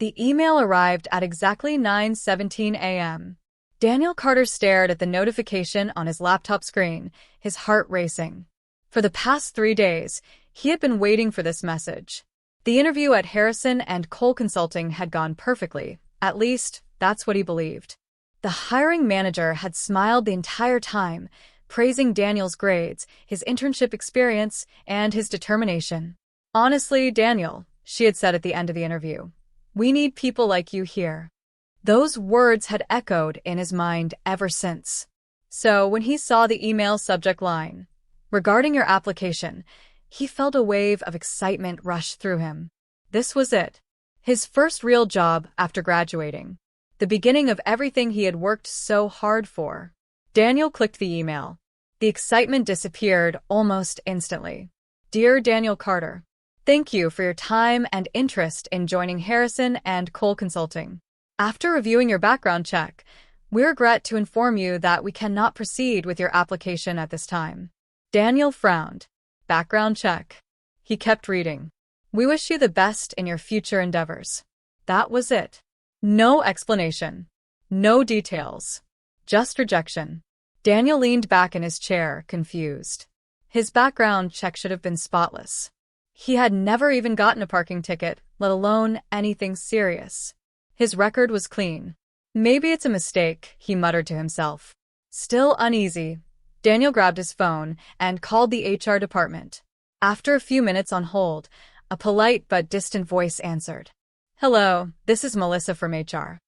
The email arrived at exactly 9:17 a.m. Daniel Carter stared at the notification on his laptop screen, his heart racing. For the past 3 days, he had been waiting for this message. The interview at Harrison and Cole Consulting had gone perfectly. At least, that's what he believed. The hiring manager had smiled the entire time, praising Daniel's grades, his internship experience, and his determination. "Honestly, Daniel," she had said at the end of the interview, "we need people like you here." Those words had echoed in his mind ever since. So when he saw the email subject line, "Regarding your application," he felt a wave of excitement rush through him. This was it. His first real job after graduating. The beginning of everything he had worked so hard for. Daniel clicked the email. The excitement disappeared almost instantly. "Dear Daniel Carter, thank you for your time and interest in joining Harrison and Cole Consulting. After reviewing your background check, we regret to inform you that we cannot proceed with your application at this time." Daniel frowned. Background check. He kept reading. "We wish you the best in your future endeavors." That was it. No explanation. No details. Just rejection. Daniel leaned back in his chair, confused. His background check should have been spotless. He had never even gotten a parking ticket, let alone anything serious. His record was clean. "Maybe it's a mistake," he muttered to himself. Still uneasy, Daniel grabbed his phone and called the HR department. After a few minutes on hold, a polite but distant voice answered. "Hello, this is Melissa from HR."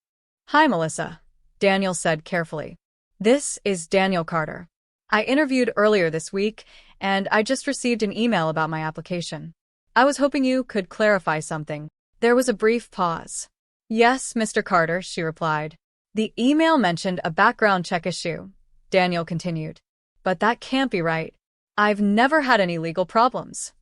"Hi, Melissa," Daniel said carefully. "This is Daniel Carter. I interviewed earlier this week, and I just received an email about my application. I was hoping you could clarify something." There was a brief pause. "Yes, Mr. Carter," she replied. "The email mentioned a background check issue," Daniel continued. "But that can't be right. I've never had any legal problems."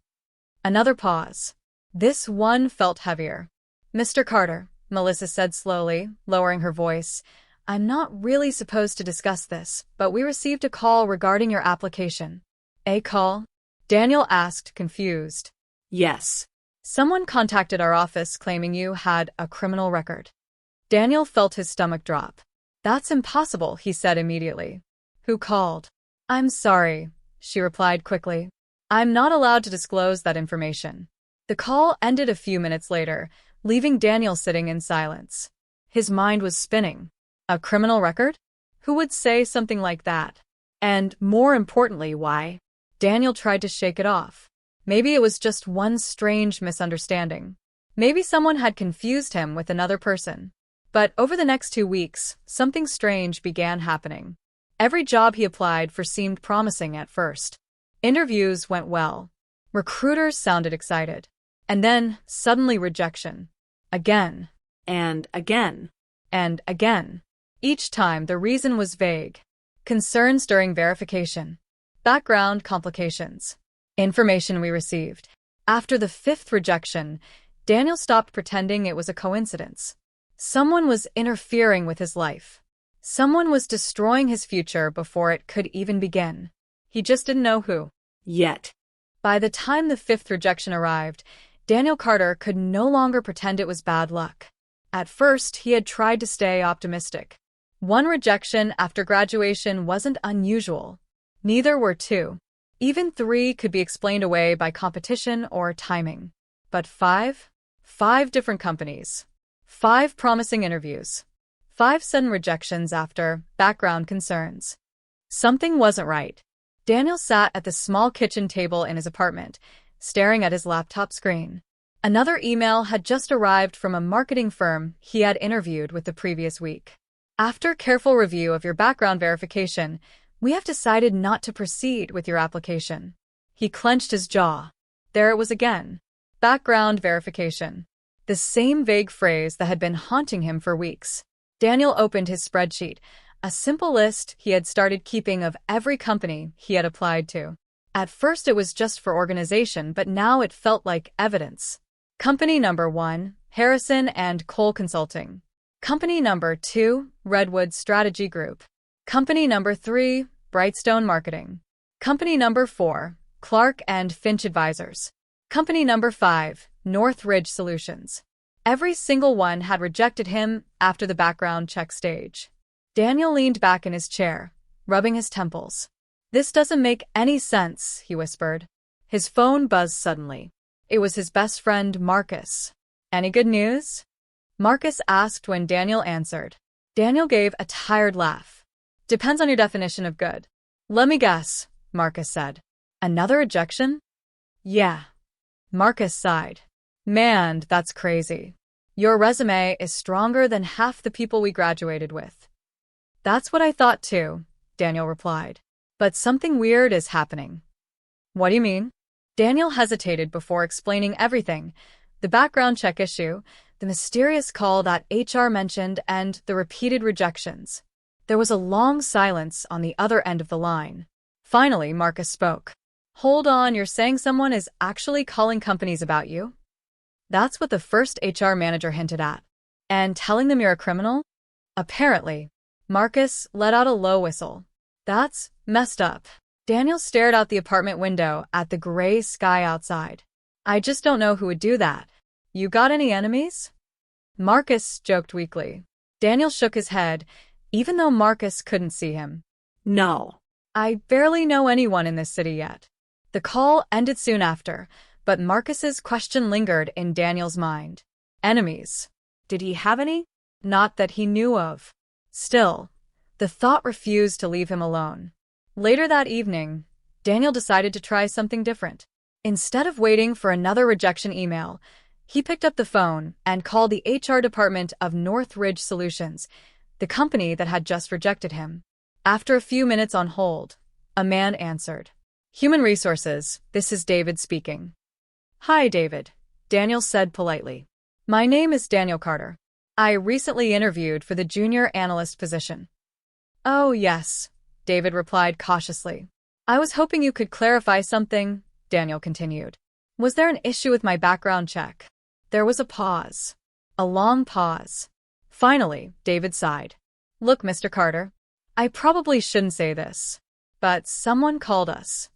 Another pause. This one felt heavier. "Mr. Carter," Melissa said slowly, lowering her voice, "I'm not really supposed to discuss this, but we received a call regarding your application." "A call?" Daniel asked, confused. "Yes. Someone contacted our office claiming you had a criminal record." Daniel felt his stomach drop. "That's impossible," he said immediately. "Who called?" "I'm sorry," she replied quickly. "I'm not allowed to disclose that information." The call ended a few minutes later, leaving Daniel sitting in silence. His mind was spinning. A criminal record? Who would say something like that? And, more importantly, why? Daniel tried to shake it off. Maybe it was just one strange misunderstanding. Maybe someone had confused him with another person. But over the next 2 weeks, something strange began happening. Every job he applied for seemed promising at first. Interviews went well. Recruiters sounded excited. And then, suddenly rejection. Again. And again. And again. Each time the reason was vague. Concerns during verification. Background complications. Information we received. After the 5th rejection, Daniel stopped pretending it was a coincidence. Someone was interfering with his life. Someone was destroying his future before it could even begin. He just didn't know who. Yet. By the time the 5th rejection arrived, Daniel Carter could no longer pretend it was bad luck. At first, he had tried to stay optimistic. One rejection after graduation wasn't unusual. Neither were 2. Even 3 could be explained away by competition or timing. But 5? 5 different companies. 5 promising interviews. 5 sudden rejections after background concerns. Something wasn't right. Daniel sat at the small kitchen table in his apartment, staring at his laptop screen. Another email had just arrived from a marketing firm he had interviewed with the previous week. "After careful review of your background verification, we have decided not to proceed with your application." He clenched his jaw. There it was again. Background verification. The same vague phrase that had been haunting him for weeks. Daniel opened his spreadsheet, a simple list he had started keeping of every company he had applied to. At first it was just for organization, but now it felt like evidence. Company number 1, Harrison and Cole Consulting. Company number 2, Redwood Strategy Group. Company number 3, Brightstone Marketing. Company number 4, Clark and Finch Advisors. Company number 5, North Ridge Solutions. Every single one had rejected him after the background check stage. Daniel leaned back in his chair, rubbing his temples. "This doesn't make any sense," he whispered. His phone buzzed suddenly. It was his best friend, Marcus. "Any good news?" Marcus asked when Daniel answered. Daniel gave a tired laugh. "Depends on your definition of good." "Let me guess," Marcus said. "Another rejection?" "Yeah." Marcus sighed. "Man, that's crazy. Your resume is stronger than half the people we graduated with." "That's what I thought too," Daniel replied. "But something weird is happening." "What do you mean?" Daniel hesitated before explaining everything: the background check issue, the mysterious call that HR mentioned, and the repeated rejections. There was a long silence on the other end of the line. Finally, Marcus spoke. "Hold on, you're saying someone is actually calling companies about you?" "That's what the first HR manager hinted at." "And telling them you're a criminal?" "Apparently." Marcus let out a low whistle. "That's messed up." Daniel stared out the apartment window at the gray sky outside. "I just don't know who would do that. You got any enemies?" Marcus joked weakly. Daniel shook his head, even though Marcus couldn't see him. "No. I barely know anyone in this city yet." The call ended soon after, but Marcus's question lingered in Daniel's mind. Enemies. Did he have any? Not that he knew of. Still, the thought refused to leave him alone. Later that evening, Daniel decided to try something different. Instead of waiting for another rejection email, he picked up the phone and called the HR department of Northridge Solutions, the company that had just rejected him. After a few minutes on hold, a man answered. "Human Resources, this is David speaking." "Hi, David," Daniel said politely. "My name is Daniel Carter. I recently interviewed for the junior analyst position." "Oh, yes," David replied cautiously. "I was hoping you could clarify something," Daniel continued. "Was there an issue with my background check?" There was a pause. A long pause. Finally, David sighed. "Look, Mr. Carter, I probably shouldn't say this, but someone called us."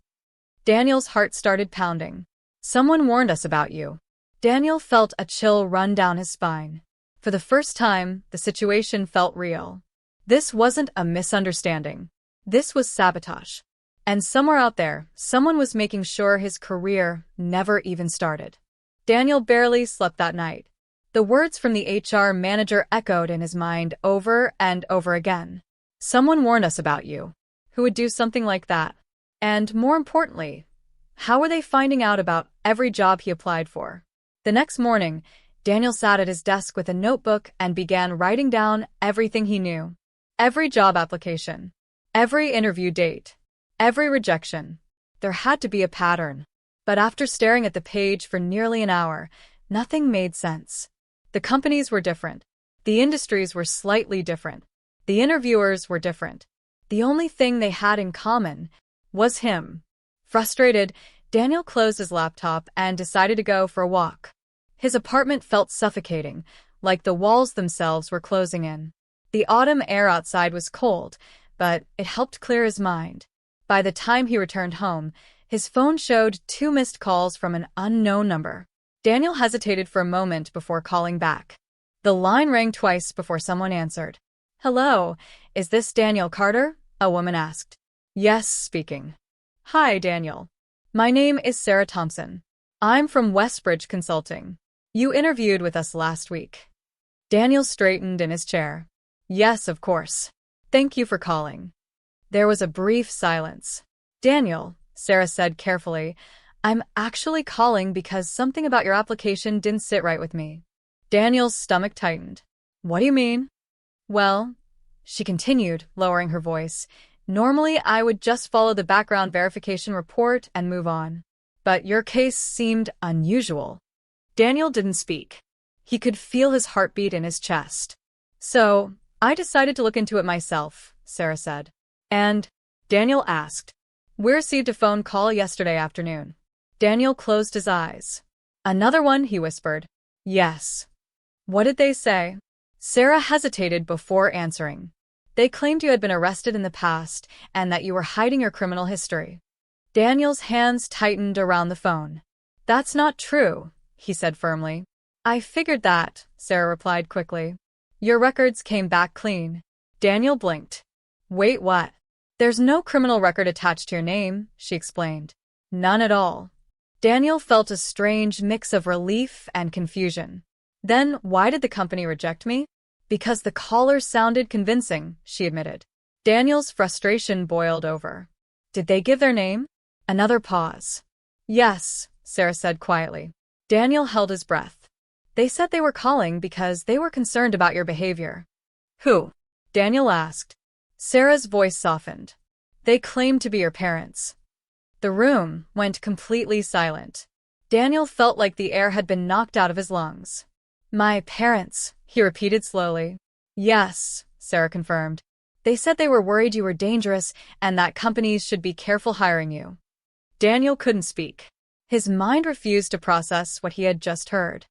Daniel's heart started pounding. "Someone warned us about you." Daniel felt a chill run down his spine. For the first time, the situation felt real. This wasn't a misunderstanding. This was sabotage. And somewhere out there, someone was making sure his career never even started. Daniel barely slept that night. The words from the HR manager echoed in his mind over and over again. Someone warned us about you. Who would do something like that? And more importantly, how were they finding out about every job he applied for? The next morning, Daniel sat at his desk with a notebook and began writing down everything he knew. Every job application. Every interview date. Every rejection. There had to be a pattern. But after staring at the page for nearly an hour, nothing made sense. The companies were different. The industries were slightly different. The interviewers were different. The only thing they had in common was him. Frustrated, Daniel closed his laptop and decided to go for a walk. His apartment felt suffocating, like the walls themselves were closing in. The autumn air outside was cold, but it helped clear his mind. By the time he returned home, his phone showed 2 missed calls from an unknown number. Daniel hesitated for a moment before calling back. The line rang twice before someone answered. "Hello, is this Daniel Carter?" a woman asked. "Yes, speaking." "Hi, Daniel. My name is Sarah Thompson. I'm from Westbridge Consulting. You interviewed with us last week." Daniel straightened in his chair. "Yes, of course. Thank you for calling." There was a brief silence. "Daniel," Sarah said carefully, "I'm actually calling because something about your application didn't sit right with me." Daniel's stomach tightened. "What do you mean?" "Well," she continued, lowering her voice, "normally I would just follow the background verification report and move on. But your case seemed unusual." Daniel didn't speak. He could feel his heartbeat in his chest. "So, I decided to look into it myself," Sarah said. "And?" Daniel asked. "We received a phone call yesterday afternoon." Daniel closed his eyes. "Another one," he whispered. "Yes." "What did they say?" Sarah hesitated before answering. "They claimed you had been arrested in the past and that you were hiding your criminal history." Daniel's hands tightened around the phone. "That's not true," he said firmly. I figured that, Sarah replied quickly. Your records came back clean. Daniel blinked. Wait, what? There's no criminal record attached to your name, she explained. None at all. Daniel felt a strange mix of relief and confusion. Then, why did the company reject me? Because the caller sounded convincing, she admitted. Daniel's frustration boiled over. Did they give their name? Another pause. Yes, Sarah said quietly. Daniel held his breath. They said they were calling because they were concerned about your behavior. Who? Daniel asked. Sarah's voice softened. They claimed to be your parents. The room went completely silent. Daniel felt like the air had been knocked out of his lungs. My parents, he repeated slowly. Yes, Sarah confirmed. They said they were worried you were dangerous and that companies should be careful hiring you. Daniel couldn't speak. His mind refused to process what he had just heard.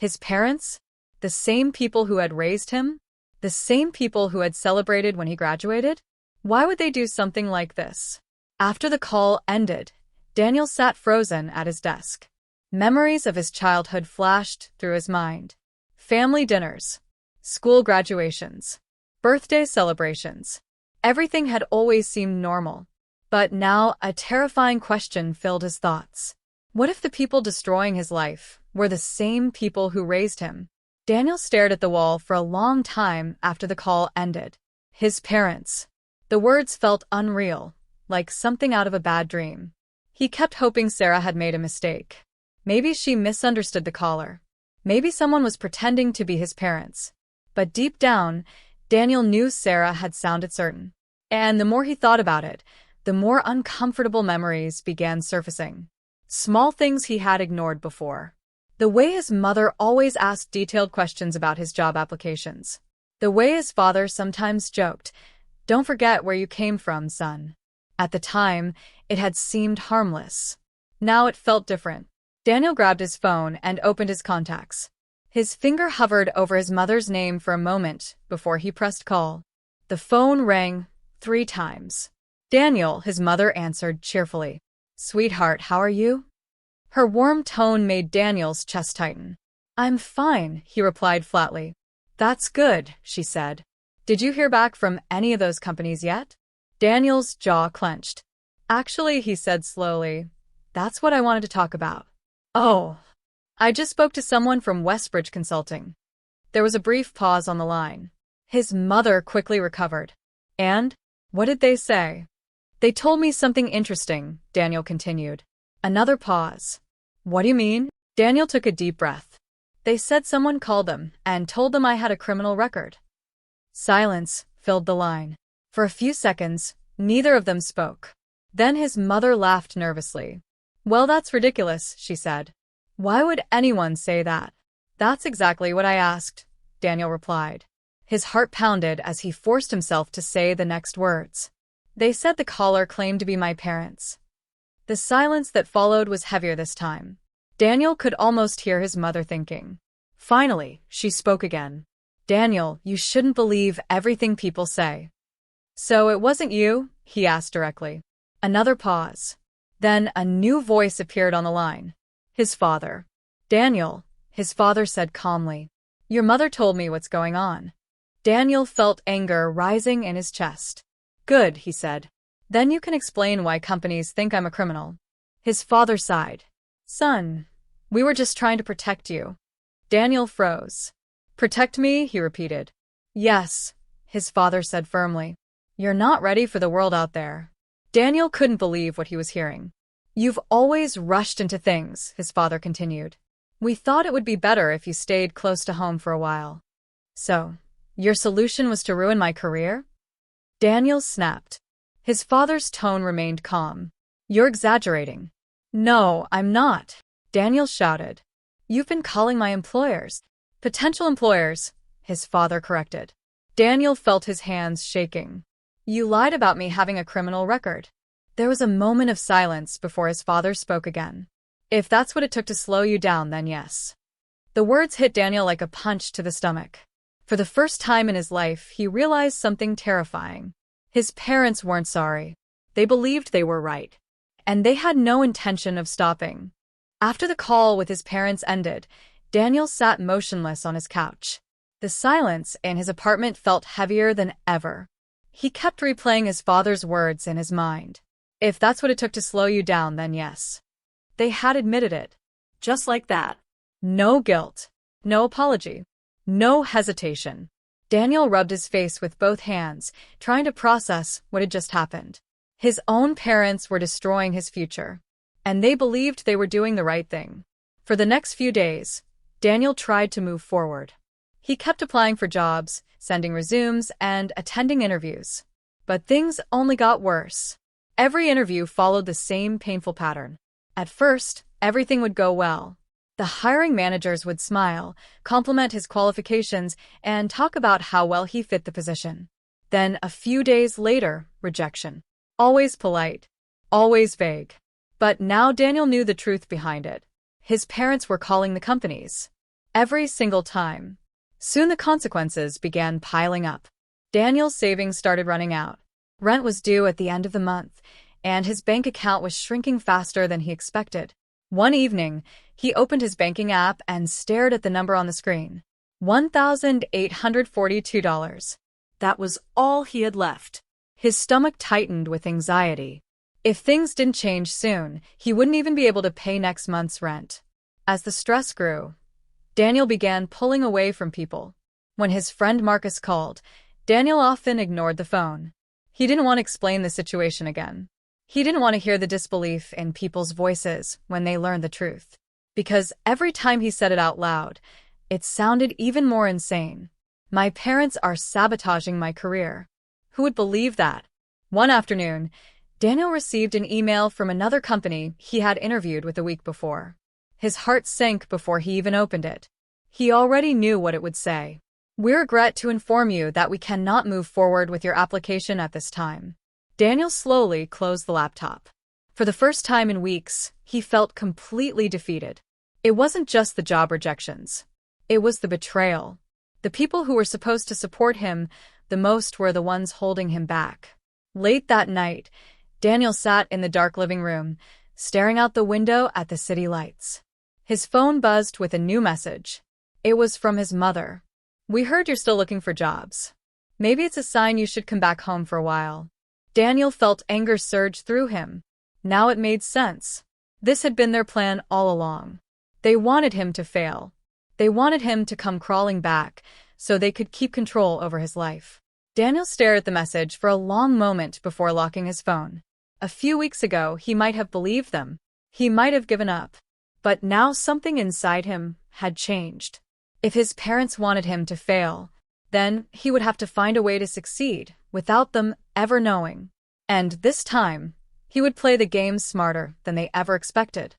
His parents? The same people who had raised him? The same people who had celebrated when he graduated? Why would they do something like this? After the call ended, Daniel sat frozen at his desk. Memories of his childhood flashed through his mind. Family dinners, school graduations, birthday celebrations. Everything had always seemed normal. But now a terrifying question filled his thoughts. What if the people destroying his life were the same people who raised him? Daniel stared at the wall for a long time after the call ended. His parents. The words felt unreal, like something out of a bad dream. He kept hoping Sarah had made a mistake. Maybe she misunderstood the caller. Maybe someone was pretending to be his parents. But deep down, Daniel knew Sarah had sounded certain. And the more he thought about it, the more uncomfortable memories began surfacing. Small things he had ignored before. The way his mother always asked detailed questions about his job applications. The way his father sometimes joked, "Don't forget where you came from, son." At the time, it had seemed harmless. Now it felt different. Daniel grabbed his phone and opened his contacts. His finger hovered over his mother's name for a moment before he pressed call. The phone rang 3 times. Daniel, his mother answered cheerfully. "Sweetheart, how are you?" Her warm tone made Daniel's chest tighten. "I'm fine," he replied flatly. "That's good," she said. "Did you hear back from any of those companies yet?" Daniel's jaw clenched. "Actually," he said slowly, "that's what I wanted to talk about." "Oh, I just spoke to someone from Westbridge Consulting." There was a brief pause on the line. His mother quickly recovered. "And? What did they say?" "They told me something interesting," Daniel continued. Another pause. "What do you mean?" Daniel took a deep breath. "They said someone called them and told them I had a criminal record." Silence filled the line. For a few seconds, neither of them spoke. Then his mother laughed nervously. "Well, that's ridiculous," she said. "Why would anyone say that?" "That's exactly what I asked," Daniel replied. His heart pounded as he forced himself to say the next words. "They said the caller claimed to be my parents." The silence that followed was heavier this time. Daniel could almost hear his mother thinking. Finally, she spoke again. "Daniel, you shouldn't believe everything people say." "So it wasn't you?" he asked directly. Another pause. Then a new voice appeared on the line. His father. "Daniel," his father said calmly. "Your mother told me what's going on." Daniel felt anger rising in his chest. "Good," he said. "Then you can explain why companies think I'm a criminal." His father sighed. "Son, we were just trying to protect you." Daniel froze. "Protect me?" he repeated. "Yes," his father said firmly. "You're not ready for the world out there." Daniel couldn't believe what he was hearing. "You've always rushed into things," his father continued. "We thought it would be better if you stayed close to home for a while." "So, your solution was to ruin my career?" Daniel snapped. His father's tone remained calm. "You're exaggerating." "No, I'm not," Daniel shouted. "You've been calling my employers." "Potential employers," his father corrected. Daniel felt his hands shaking. "You lied about me having a criminal record." There was a moment of silence before his father spoke again. "If that's what it took to slow you down, then yes." The words hit Daniel like a punch to the stomach. For the first time in his life, he realized something terrifying. His parents weren't sorry. They believed they were right. And they had no intention of stopping. After the call with his parents ended, Daniel sat motionless on his couch. The silence in his apartment felt heavier than ever. He kept replaying his father's words in his mind. If that's what it took to slow you down, then yes. They had admitted it. Just like that. No guilt. No apology. No hesitation. Daniel rubbed his face with both hands, trying to process what had just happened. His own parents were destroying his future, and they believed they were doing the right thing. For the next few days, Daniel tried to move forward. He kept applying for jobs, sending resumes, and attending interviews. But things only got worse. Every interview followed the same painful pattern. At first, everything would go well. The hiring managers would smile, compliment his qualifications, and talk about how well he fit the position. Then, a few days later, rejection. Always polite. Always vague. But now Daniel knew the truth behind it. His parents were calling the companies. Every single time. Soon the consequences began piling up. Daniel's savings started running out. Rent was due at the end of the month, and his bank account was shrinking faster than he expected. One evening, he opened his banking app and stared at the number on the screen. $1,842. That was all he had left. His stomach tightened with anxiety. If things didn't change soon, he wouldn't even be able to pay next month's rent. As the stress grew, Daniel began pulling away from people. When his friend Marcus called, Daniel often ignored the phone. He didn't want to explain the situation again. He didn't want to hear the disbelief in people's voices when they learned the truth. Because every time he said it out loud, it sounded even more insane. My parents are sabotaging my career. Who would believe that? One afternoon, Daniel received an email from another company he had interviewed with a week before. His heart sank before he even opened it. He already knew what it would say. We regret to inform you that we cannot move forward with your application at this time. Daniel slowly closed the laptop. For the first time in weeks, he felt completely defeated. It wasn't just the job rejections. It was the betrayal. The people who were supposed to support him the most were the ones holding him back. Late that night, Daniel sat in the dark living room, staring out the window at the city lights. His phone buzzed with a new message. It was from his mother. "We heard you're still looking for jobs. Maybe it's a sign you should come back home for a while." Daniel felt anger surge through him. Now it made sense. This had been their plan all along. They wanted him to fail. They wanted him to come crawling back so they could keep control over his life. Daniel stared at the message for a long moment before locking his phone. A few weeks ago, he might have believed them. He might have given up. But now something inside him had changed. If his parents wanted him to fail, then he would have to find a way to succeed without them ever knowing. And this time, he would play the game smarter than they ever expected.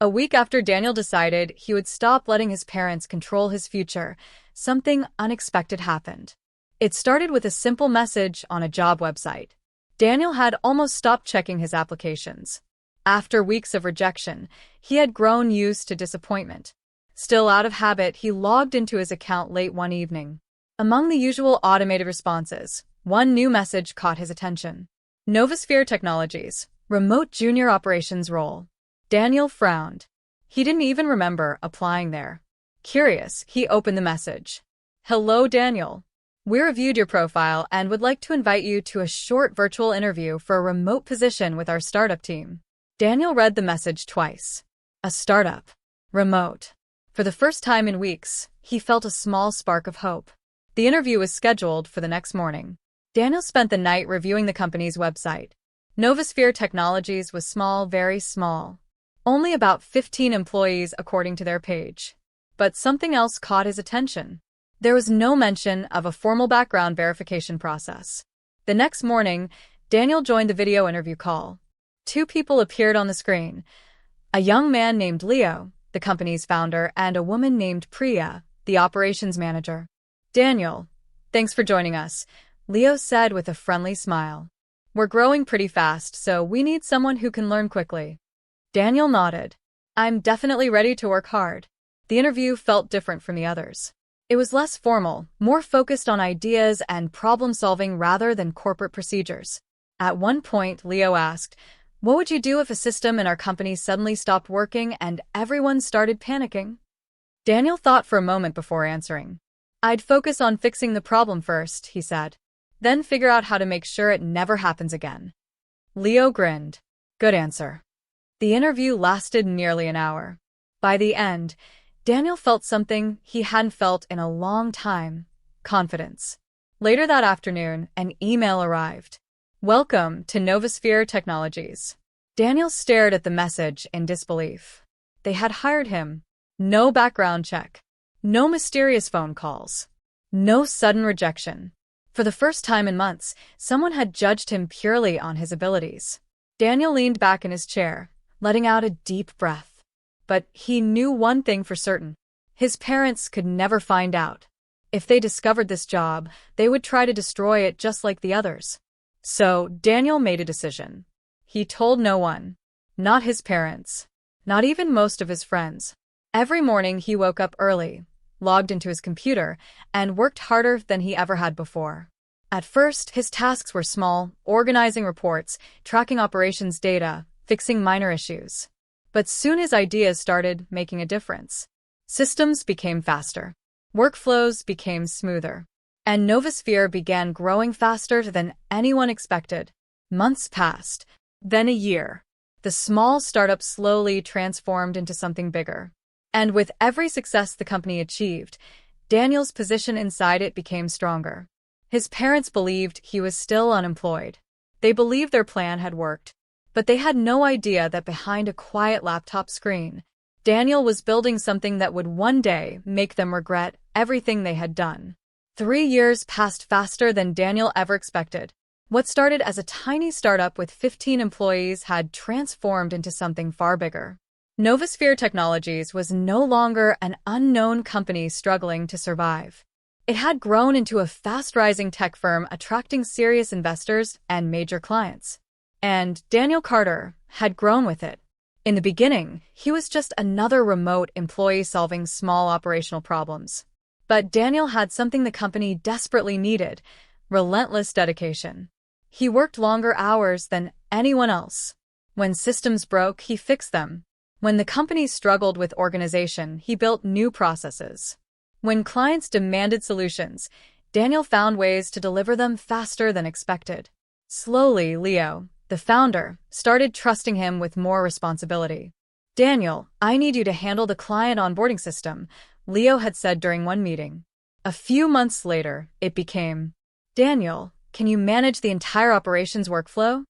A week after Daniel decided he would stop letting his parents control his future, something unexpected happened. It started with a simple message on a job website. Daniel had almost stopped checking his applications. After weeks of rejection, he had grown used to disappointment. Still out of habit, he logged into his account late one evening. Among the usual automated responses, one new message caught his attention. Novosphere Technologies, remote junior operations role. Daniel frowned. He didn't even remember applying there. Curious, he opened the message. "Hello, Daniel. We reviewed your profile and would like to invite you to a short virtual interview for a remote position with our startup team." Daniel read the message twice. A startup. Remote. For the first time in weeks, he felt a small spark of hope. The interview was scheduled for the next morning. Daniel spent the night reviewing the company's website. Novosphere Technologies was small, very small. Only about 15 employees according to their page. But something else caught his attention. There was no mention of a formal background verification process. The next morning, Daniel joined the video interview call. Two people appeared on the screen. A young man named Leo, the company's founder, and a woman named Priya, the operations manager. "Daniel, thanks for joining us," Leo said with a friendly smile. "We're growing pretty fast, so we need someone who can learn quickly." Daniel nodded. "I'm definitely ready to work hard." The interview felt different from the others. It was less formal, more focused on ideas and problem-solving rather than corporate procedures. At one point, Leo asked, "What would you do if a system in our company suddenly stopped working and everyone started panicking?" Daniel thought for a moment before answering. I'd focus on fixing the problem first, he said. Then figure out how to make sure it never happens again. Leo grinned. Good answer. The interview lasted nearly an hour. By the end, Daniel felt something he hadn't felt in a long time: confidence. Later that afternoon, an email arrived. Welcome to Novosphere Technologies. Daniel stared at the message in disbelief. They had hired him. No background check. No mysterious phone calls. No sudden rejection. For the first time in months, someone had judged him purely on his abilities. Daniel leaned back in his chair, letting out a deep breath. But he knew one thing for certain. His parents could never find out. If they discovered this job, they would try to destroy it just like the others. So Daniel made a decision. He told no one. Not his parents. Not even most of his friends. Every morning he woke up early, logged into his computer, and worked harder than he ever had before. At first, his tasks were small: organizing reports, tracking operations data, fixing minor issues. But soon his ideas started making a difference. Systems became faster. Workflows became smoother. And Novosphere began growing faster than anyone expected. Months passed. Then a year. The small startup slowly transformed into something bigger. And with every success the company achieved, Daniel's position inside it became stronger. His parents believed he was still unemployed. They believed their plan had worked. But they had no idea that behind a quiet laptop screen, Daniel was building something that would one day make them regret everything they had done. 3 years passed faster than Daniel ever expected. What started as a tiny startup with 15 employees had transformed into something far bigger. Novosphere Technologies was no longer an unknown company struggling to survive. It had grown into a fast-rising tech firm attracting serious investors and major clients. And Daniel Carter had grown with it. In the beginning, he was just another remote employee solving small operational problems. But Daniel had something the company desperately needed: relentless dedication. He worked longer hours than anyone else. When systems broke, he fixed them. When the company struggled with organization, he built new processes. When clients demanded solutions, Daniel found ways to deliver them faster than expected. Slowly, Leo, the founder, started trusting him with more responsibility. Daniel, I need you to handle the client onboarding system, Leo had said during one meeting. A few months later, it became, Daniel, can you manage the entire operations workflow?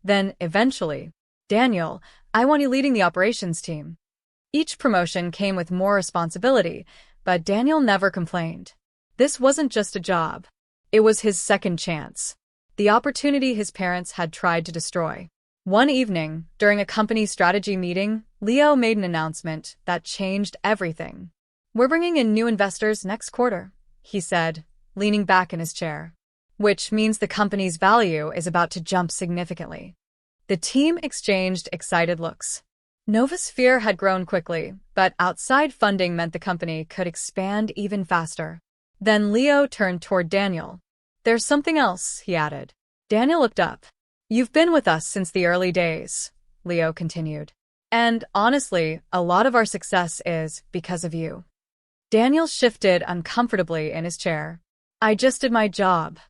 Then, eventually, Daniel, I want you leading the operations team. Each promotion came with more responsibility, but Daniel never complained. This wasn't just a job. It was his second chance. The opportunity his parents had tried to destroy. One evening, during a company strategy meeting, Leo made an announcement that changed everything. We're bringing in new investors next quarter, he said, leaning back in his chair. Which means the company's value is about to jump significantly. The team exchanged excited looks. Novosphere had grown quickly, but outside funding meant the company could expand even faster. Then Leo turned toward Daniel. There's something else, he added. Daniel looked up. You've been with us since the early days, Leo continued. And honestly, a lot of our success is because of you. Daniel shifted uncomfortably in his chair. I just did my job.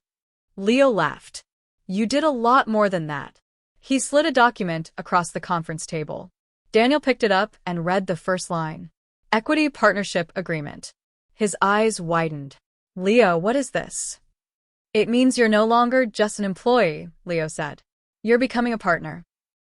Leo laughed. You did a lot more than that. He slid a document across the conference table. Daniel picked it up and read the first line. Equity Partnership Agreement. His eyes widened. Leo, what is this? It means you're no longer just an employee, Leo said. You're becoming a partner.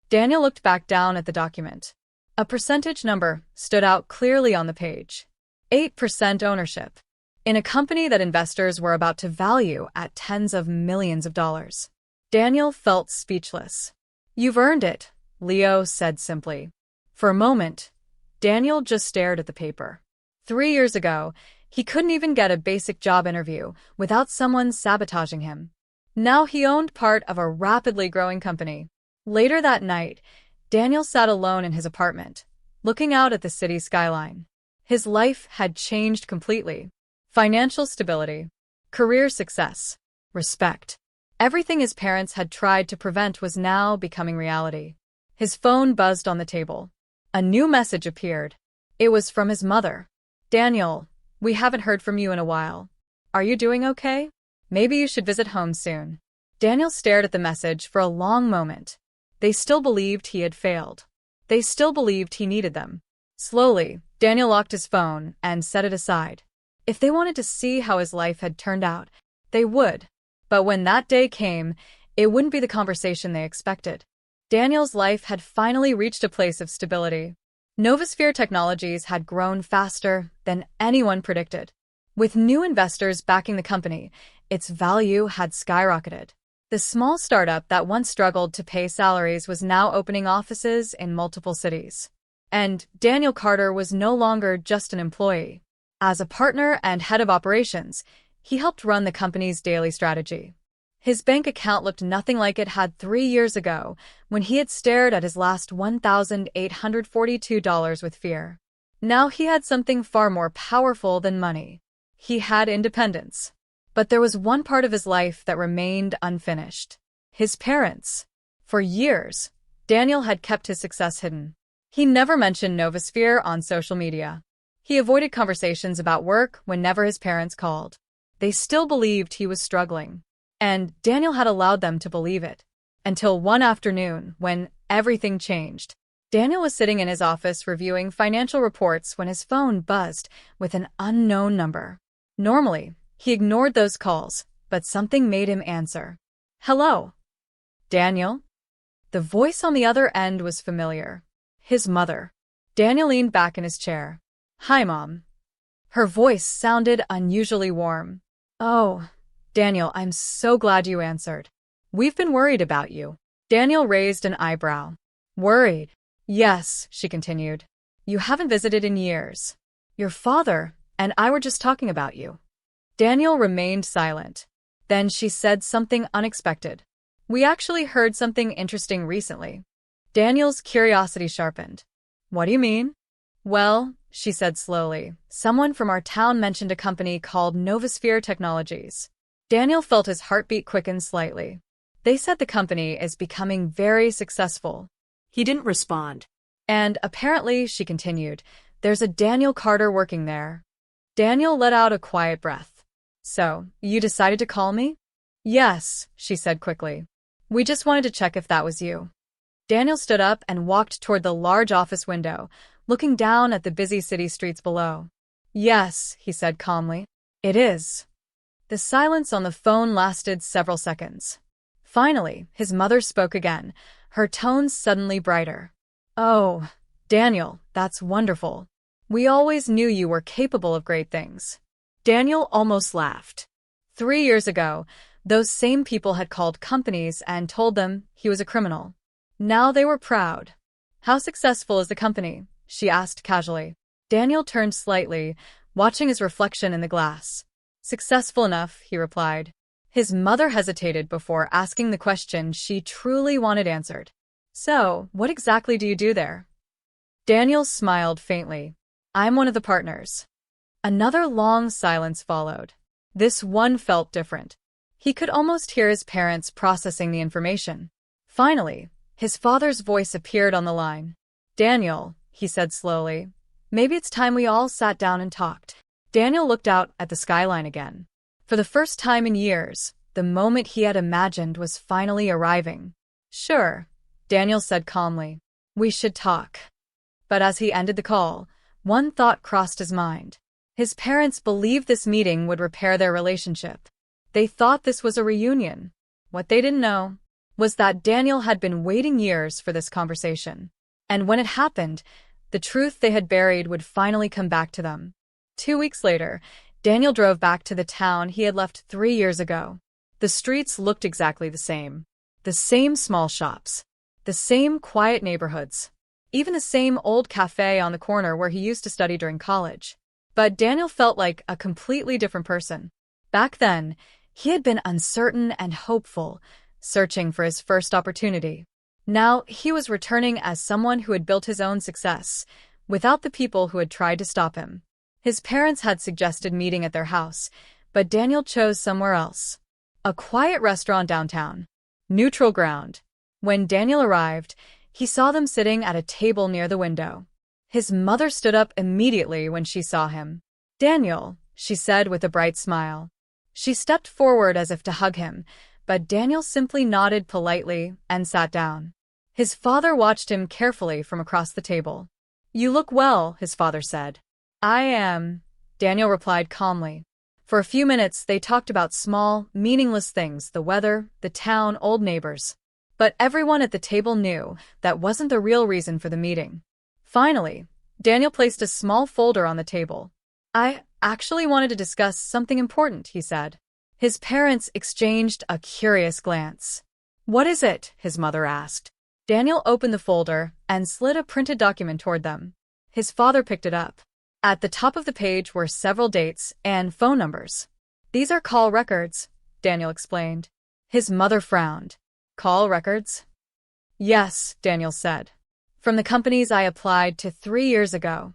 Daniel looked back down at the document. A percentage number stood out clearly on the page. 8% ownership. In a company that investors were about to value at tens of millions of dollars. Daniel felt speechless. You've earned it, Leo said simply. For a moment, Daniel just stared at the paper. 3 years ago, he couldn't even get a basic job interview without someone sabotaging him. Now he owned part of a rapidly growing company. Later that night, Daniel sat alone in his apartment, looking out at the city skyline. His life had changed completely. Financial stability, career success, respect. Everything his parents had tried to prevent was now becoming reality. His phone buzzed on the table. A new message appeared. It was from his mother. Daniel, we haven't heard from you in a while. Are you doing okay? Maybe you should visit home soon. Daniel stared at the message for a long moment. They still believed he had failed. They still believed he needed them. Slowly, Daniel locked his phone and set it aside. If they wanted to see how his life had turned out, they would. But when that day came, it wouldn't be the conversation they expected. Daniel's life had finally reached a place of stability. Novosphere Technologies had grown faster than anyone predicted. With new investors backing the company, its value had skyrocketed. The small startup that once struggled to pay salaries was now opening offices in multiple cities. And Daniel Carter was no longer just an employee. As a partner and head of operations, he helped run the company's daily strategy. His bank account looked nothing like it had 3 years ago when he had stared at his last $1,842 with fear. Now he had something far more powerful than money. He had independence. But there was one part of his life that remained unfinished. His parents. For years, Daniel had kept his success hidden. He never mentioned Novosphere on social media. He avoided conversations about work whenever his parents called. They still believed he was struggling. And Daniel had allowed them to believe it. Until one afternoon, when everything changed. Daniel was sitting in his office reviewing financial reports when his phone buzzed with an unknown number. Normally, he ignored those calls, but something made him answer. Hello? Daniel? The voice on the other end was familiar. His mother. Daniel leaned back in his chair. Hi, Mom. Her voice sounded unusually warm. Oh, Daniel, I'm so glad you answered. We've been worried about you. Daniel raised an eyebrow. Worried? Yes, she continued. You haven't visited in years. Your father and I were just talking about you. Daniel remained silent. Then she said something unexpected. We actually heard something interesting recently. Daniel's curiosity sharpened. What do you mean? Well, she said slowly, someone from our town mentioned a company called Novosphere Technologies. Daniel felt his heartbeat quicken slightly. They said the company is becoming very successful. He didn't respond. And apparently, she continued, there's a Daniel Carter working there. Daniel let out a quiet breath. So, you decided to call me? Yes, she said quickly. We just wanted to check if that was you. Daniel stood up and walked toward the large office window, looking down at the busy city streets below. Yes, he said calmly. It is. The silence on the phone lasted several seconds. Finally, his mother spoke again, her tones suddenly brighter. Oh, Daniel, that's wonderful. We always knew you were capable of great things. Daniel almost laughed. 3 years ago, those same people had called companies and told them he was a criminal. Now they were proud. How successful is the company? She asked casually. Daniel turned slightly, watching his reflection in the glass. Successful enough, he replied. His mother hesitated before asking the question she truly wanted answered. So, what exactly do you do there? Daniel smiled faintly. I'm one of the partners. Another long silence followed. This one felt different. He could almost hear his parents processing the information. Finally, his father's voice appeared on the line. Daniel, he said slowly, maybe it's time we all sat down and talked. Daniel looked out at the skyline again. For the first time in years, the moment he had imagined was finally arriving. Sure, Daniel said calmly. We should talk. But as he ended the call, one thought crossed his mind. His parents believed this meeting would repair their relationship. They thought this was a reunion. What they didn't know was that Daniel had been waiting years for this conversation. And when it happened, the truth they had buried would finally come back to them. 2 weeks later, Daniel drove back to the town he had left 3 years ago. The streets looked exactly the same. The same small shops. The same quiet neighborhoods. Even the same old cafe on the corner where he used to study during college. But Daniel felt like a completely different person. Back then, he had been uncertain and hopeful, searching for his first opportunity. Now, he was returning as someone who had built his own success, without the people who had tried to stop him. His parents had suggested meeting at their house, but Daniel chose somewhere else. A quiet restaurant downtown. Neutral ground. When Daniel arrived, he saw them sitting at a table near the window. His mother stood up immediately when she saw him. "Daniel," she said with a bright smile. She stepped forward as if to hug him, but Daniel simply nodded politely and sat down. His father watched him carefully from across the table. "You look well," his father said. "I am," Daniel replied calmly. For a few minutes they talked about small, meaningless things, the weather, the town, old neighbors. But everyone at the table knew that wasn't the real reason for the meeting. Finally, Daniel placed a small folder on the table. "I actually wanted to discuss something important," he said. His parents exchanged a curious glance. "What is it?" his mother asked. Daniel opened the folder and slid a printed document toward them. His father picked it up. At the top of the page were several dates and phone numbers. "These are call records," Daniel explained. His mother frowned. "Call records?" "Yes," Daniel said. "From the companies I applied to 3 years ago."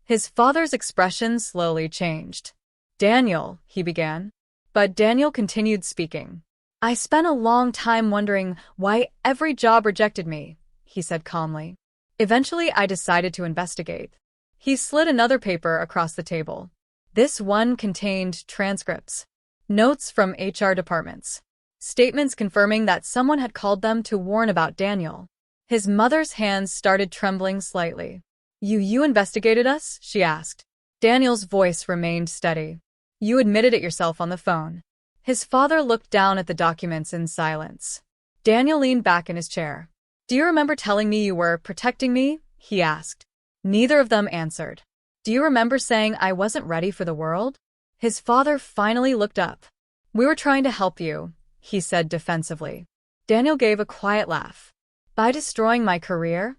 His father's expression slowly changed. "Daniel," he began. But Daniel continued speaking. "I spent a long time wondering why every job rejected me," he said calmly. "Eventually, I decided to investigate." He slid another paper across the table. This one contained transcripts, notes from HR departments, statements confirming that someone had called them to warn about Daniel. His mother's hands started trembling slightly. You investigated us?" she asked. Daniel's voice remained steady. "You admitted it yourself on the phone." His father looked down at the documents in silence. Daniel leaned back in his chair. "Do you remember telling me you were protecting me?" he asked. Neither of them answered. "Do you remember saying I wasn't ready for the world?" His father finally looked up. "We were trying to help you," he said defensively. Daniel gave a quiet laugh. "By destroying my career?"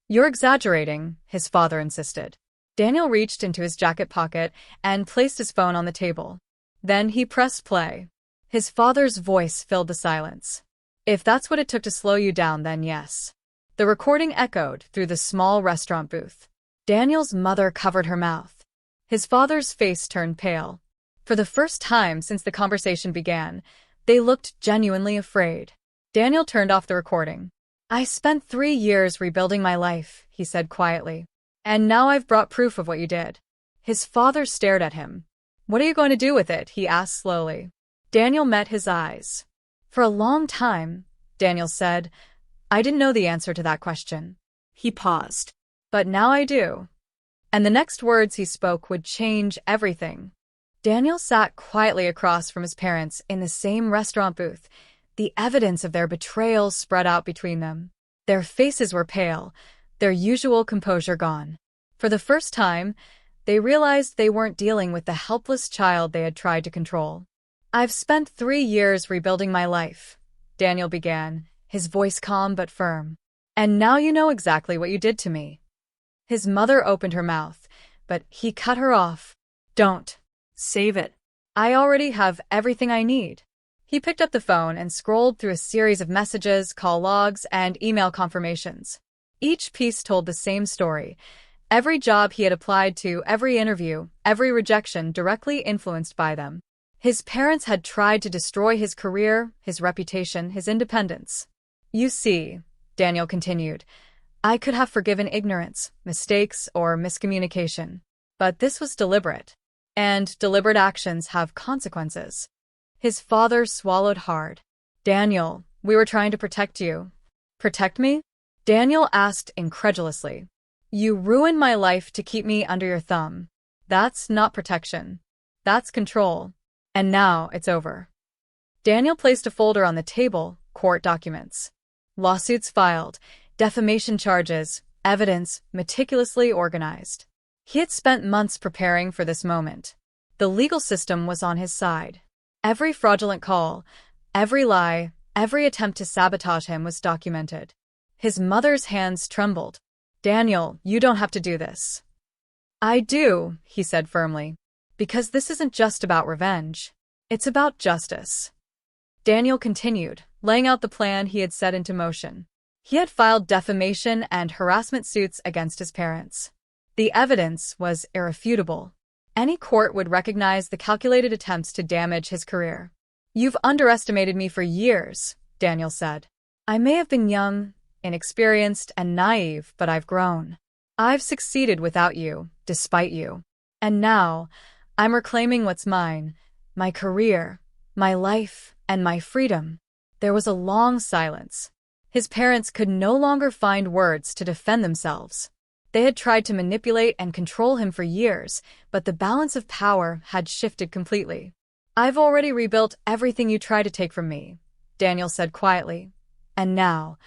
"You're exaggerating," his father insisted. Daniel reached into his jacket pocket and placed his phone on the table. Then he pressed play. His father's voice filled the silence. "If that's what it took to slow you down, then yes." The recording echoed through the small restaurant booth. Daniel's mother covered her mouth. His father's face turned pale. For the first time since the conversation began, they looked genuinely afraid. Daniel turned off the recording. "I spent 3 years rebuilding my life," he said quietly. "And now I've brought proof of what you did." His father stared at him. "What are you going to do with it?" he asked slowly. Daniel met his eyes. "For a long time," Daniel said, "I didn't know the answer to that question." He paused. "But now I do." And the next words he spoke would change everything. Daniel sat quietly across from his parents in the same restaurant booth, the evidence of their betrayal spread out between them. Their faces were pale, their usual composure gone. For the first time, they realized they weren't dealing with the helpless child they had tried to control. "I've spent 3 years rebuilding my life," Daniel began, his voice calm but firm. "And now you know exactly what you did to me." His mother opened her mouth, but he cut her off. "Don't. Save it. I already have everything I need." He picked up the phone and scrolled through a series of messages, call logs, and email confirmations. Each piece told the same story. Every job he had applied to, every interview, every rejection directly influenced by them. His parents had tried to destroy his career, his reputation, his independence. "You see," Daniel continued, "I could have forgiven ignorance, mistakes, or miscommunication. But this was deliberate. And deliberate actions have consequences." His father swallowed hard. "Daniel, we were trying to protect you." "Protect me?" Daniel asked incredulously. "You ruined my life to keep me under your thumb. That's not protection. That's control. And now it's over." Daniel placed a folder on the table, court documents. Lawsuits filed, defamation charges, evidence meticulously organized. He had spent months preparing for this moment. The legal system was on his side. Every fraudulent call, every lie, every attempt to sabotage him was documented. His mother's hands trembled. "Daniel, you don't have to do this." "I do," he said firmly, "because this isn't just about revenge. It's about justice." Daniel continued, laying out the plan he had set into motion. He had filed defamation and harassment suits against his parents. The evidence was irrefutable. Any court would recognize the calculated attempts to damage his career. "You've underestimated me for years," Daniel said. "I may have been young, inexperienced, and naive, but I've grown. I've succeeded without you, despite you. And now, I'm reclaiming what's mine, my career, my life, and my freedom." There was a long silence. His parents could no longer find words to defend themselves. They had tried to manipulate and control him for years, but the balance of power had shifted completely. "I've already rebuilt everything you tried to take from me," Daniel said quietly. "And now,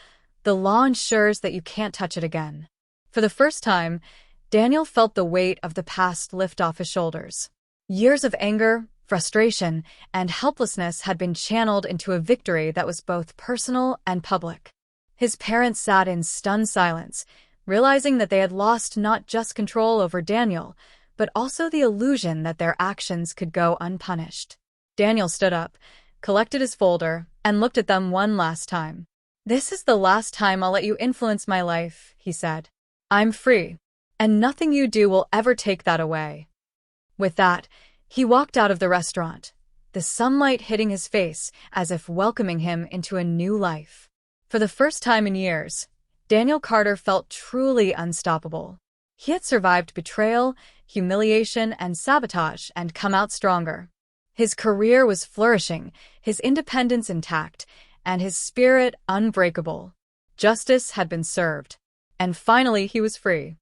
the law ensures that you can't touch it again." For the first time, Daniel felt the weight of the past lift off his shoulders. Years of anger, frustration, and helplessness had been channeled into a victory that was both personal and public. His parents sat in stunned silence, realizing that they had lost not just control over Daniel, but also the illusion that their actions could go unpunished. Daniel stood up, collected his folder, and looked at them one last time. "This is the last time I'll let you influence my life," he said. "I'm free, and nothing you do will ever take that away." With that, he walked out of the restaurant, the sunlight hitting his face as if welcoming him into a new life. For the first time in years, Daniel Carter felt truly unstoppable. He had survived betrayal, humiliation, and sabotage and come out stronger. His career was flourishing, his independence intact, and his spirit unbreakable. Justice had been served, and finally he was free.